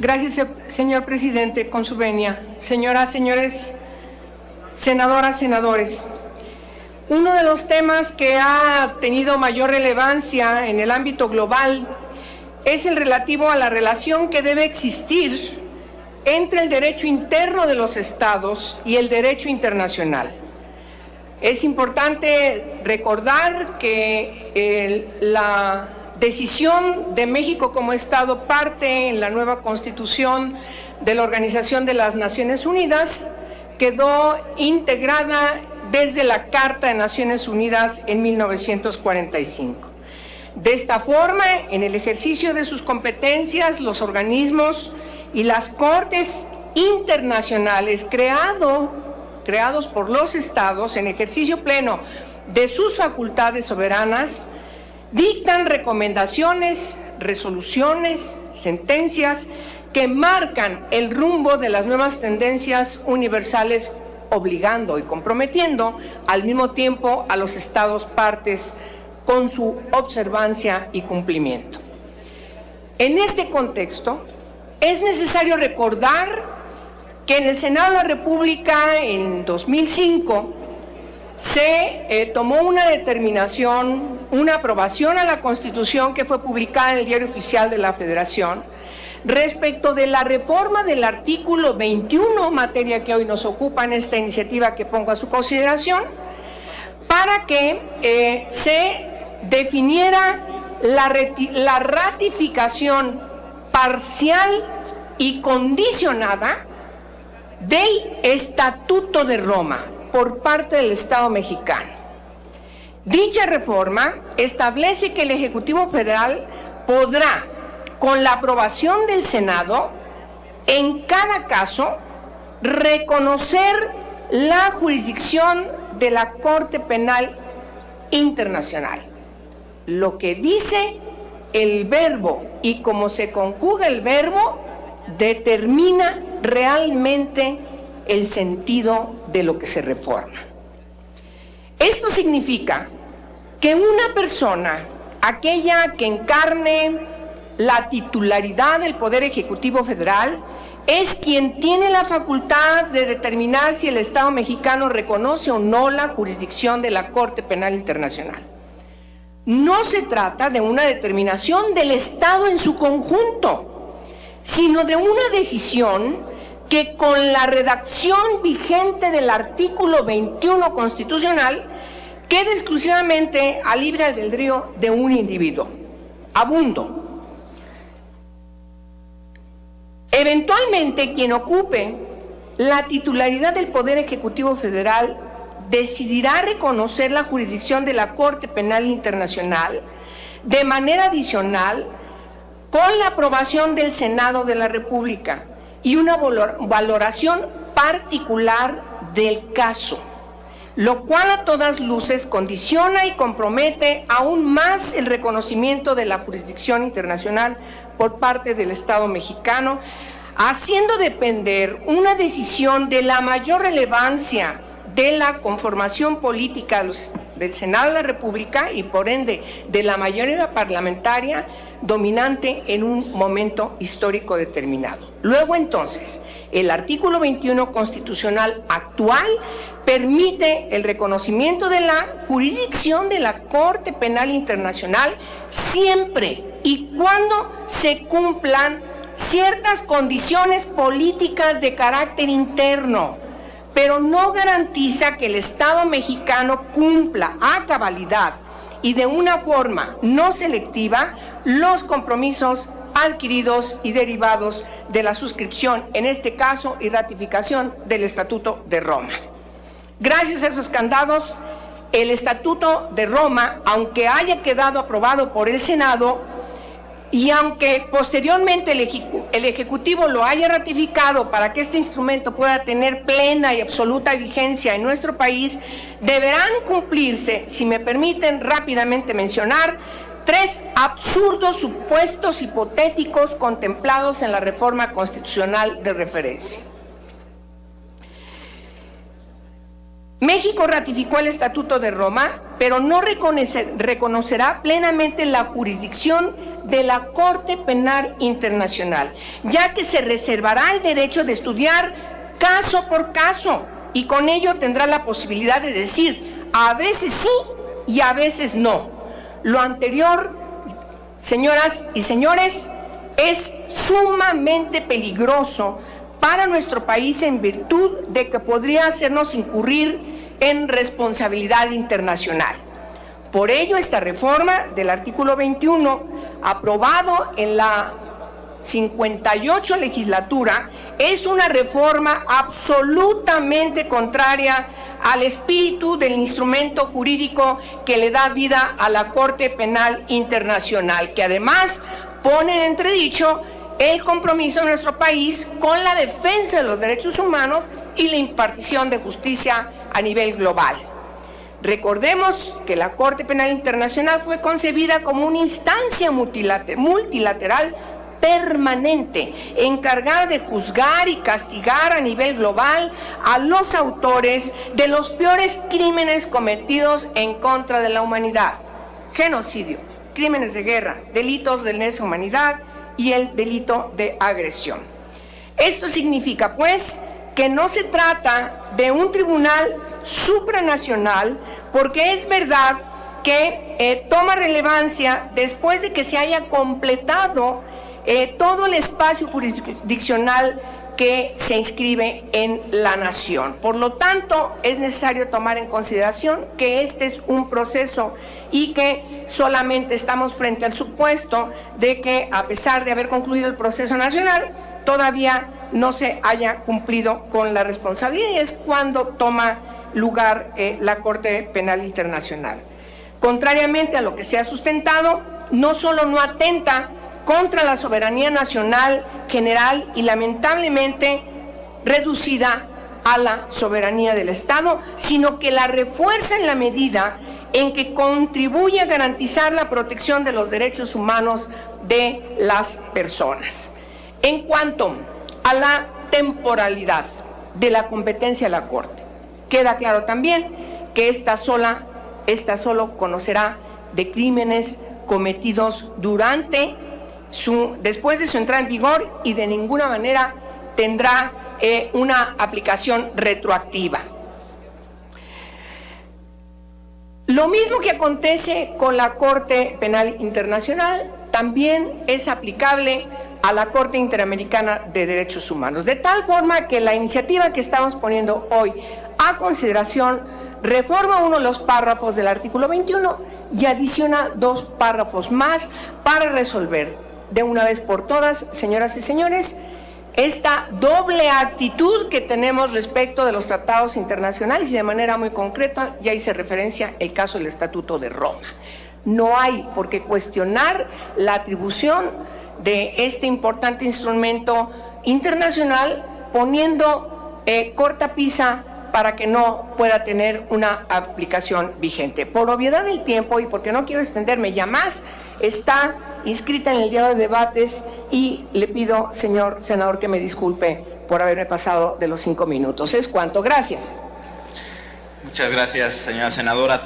Gracias, señor presidente, con su venia. Señoras, señores, senadoras, senadores, uno de los temas que ha tenido mayor relevancia en el ámbito global es el relativo a la relación que debe existir entre el derecho interno de los estados y el derecho internacional. Es importante recordar que la decisión de México como Estado parte en la nueva Constitución de la Organización de las Naciones Unidas, quedó integrada desde la Carta de Naciones Unidas en 1945. De esta forma, en el ejercicio de sus competencias, los organismos y las cortes internacionales creados por los estados en ejercicio pleno de sus facultades soberanas, dictan recomendaciones, resoluciones, sentencias que marcan el rumbo de las nuevas tendencias universales, obligando y comprometiendo al mismo tiempo a los estados partes con su observancia y cumplimiento. En este contexto, es necesario recordar que en el Senado de la República en 2005 se tomó una determinación, una aprobación a la Constitución que fue publicada en el Diario Oficial de la Federación respecto de la reforma del artículo 21, materia que hoy nos ocupa en esta iniciativa que pongo a su consideración, para que se definiera la ratificación parcial y condicionada del Estatuto de Roma por parte del Estado mexicano. Dicha reforma establece que el Ejecutivo Federal podrá, con la aprobación del Senado, en cada caso, reconocer la jurisdicción de la Corte Penal Internacional. Lo que dice el verbo y cómo se conjuga el verbo determina realmente el sentido de lo que se reforma. Esto significa que una persona, aquella que encarne la titularidad del Poder Ejecutivo Federal, es quien tiene la facultad de determinar si el Estado mexicano reconoce o no la jurisdicción de la Corte Penal Internacional. No se trata de una determinación del Estado en su conjunto, sino de una decisión que con la redacción vigente del artículo 21 constitucional queda exclusivamente al libre albedrío de un individuo. Abundo. Eventualmente, quien ocupe la titularidad del Poder Ejecutivo Federal decidirá reconocer la jurisdicción de la Corte Penal Internacional de manera adicional con la aprobación del Senado de la República y una valoración particular del caso, lo cual a todas luces condiciona y compromete aún más el reconocimiento de la jurisdicción internacional por parte del Estado mexicano, haciendo depender una decisión de la mayor relevancia de la conformación política del Senado de la República y por ende de la mayoría parlamentaria dominante en un momento histórico determinado. Luego entonces, el artículo 21 constitucional actual permite el reconocimiento de la jurisdicción de la Corte Penal Internacional siempre y cuando se cumplan ciertas condiciones políticas de carácter interno, pero no garantiza que el Estado mexicano cumpla a cabalidad y de una forma no selectiva los compromisos adquiridos y derivados de la suscripción, en este caso, y ratificación del Estatuto de Roma. Gracias a esos candados, el Estatuto de Roma, aunque haya quedado aprobado por el Senado y aunque posteriormente el Ejecutivo lo haya ratificado para que este instrumento pueda tener plena y absoluta vigencia en nuestro país, deberán cumplirse, si me permiten rápidamente mencionar, 3 absurdos supuestos hipotéticos contemplados en la reforma constitucional de referencia. México ratificó el Estatuto de Roma, pero no reconocerá plenamente la jurisdicción de la Corte Penal Internacional, ya que se reservará el derecho de estudiar caso por caso y con ello tendrá la posibilidad de decir a veces sí y a veces no. Lo anterior, señoras y señores, es sumamente peligroso para nuestro país en virtud de que podría hacernos incurrir en responsabilidad internacional. Por ello, esta reforma del artículo 21, aprobado en la 58 legislatura, es una reforma absolutamente contraria al espíritu del instrumento jurídico que le da vida a la Corte Penal Internacional, que además pone en entredicho el compromiso de nuestro país con la defensa de los derechos humanos y la impartición de justicia a nivel global. Recordemos que la Corte Penal Internacional fue concebida como una instancia multilateral permanente, encargada de juzgar y castigar a nivel global a los autores de los peores crímenes cometidos en contra de la humanidad: genocidio, crímenes de guerra, delitos de lesa humanidad y el delito de agresión. Esto significa, pues, que no se trata de un tribunal supranacional, porque es verdad que toma relevancia después de que se haya completado todo el espacio jurisdiccional que se inscribe en la nación. Por lo tanto, es necesario tomar en consideración que este es un proceso y que solamente estamos frente al supuesto de que, a pesar de haber concluido el proceso nacional, todavía no se haya cumplido con la responsabilidad, y es cuando toma lugar la Corte Penal Internacional. Contrariamente a lo que se ha sustentado, no solo no atenta contra la soberanía nacional general y lamentablemente reducida a la soberanía del Estado, sino que la refuerza en la medida en que contribuye a garantizar la protección de los derechos humanos de las personas. En cuanto a la temporalidad de la competencia de la Corte, queda claro también que esta solo conocerá de crímenes cometidos después de su entrada en vigor, y de ninguna manera tendrá una aplicación retroactiva. Lo mismo que acontece con la Corte Penal Internacional también es aplicable a la Corte Interamericana de Derechos Humanos, de tal forma que la iniciativa que estamos poniendo hoy a consideración reforma uno de los párrafos del artículo 21 y adiciona 2 párrafos más para resolver de una vez por todas, señoras y señores, esta doble actitud que tenemos respecto de los tratados internacionales, y de manera muy concreta ya hice referencia el caso del Estatuto de Roma. No hay por qué cuestionar la atribución de este importante instrumento internacional, poniendo cortapisa para que no pueda tener una aplicación vigente. Por obviedad del tiempo y porque no quiero extenderme ya más, está inscrita en el diario de debates, y le pido, señor senador, que me disculpe por haberme pasado de los 5 minutos. Es cuanto. Gracias. Muchas gracias, señora senadora.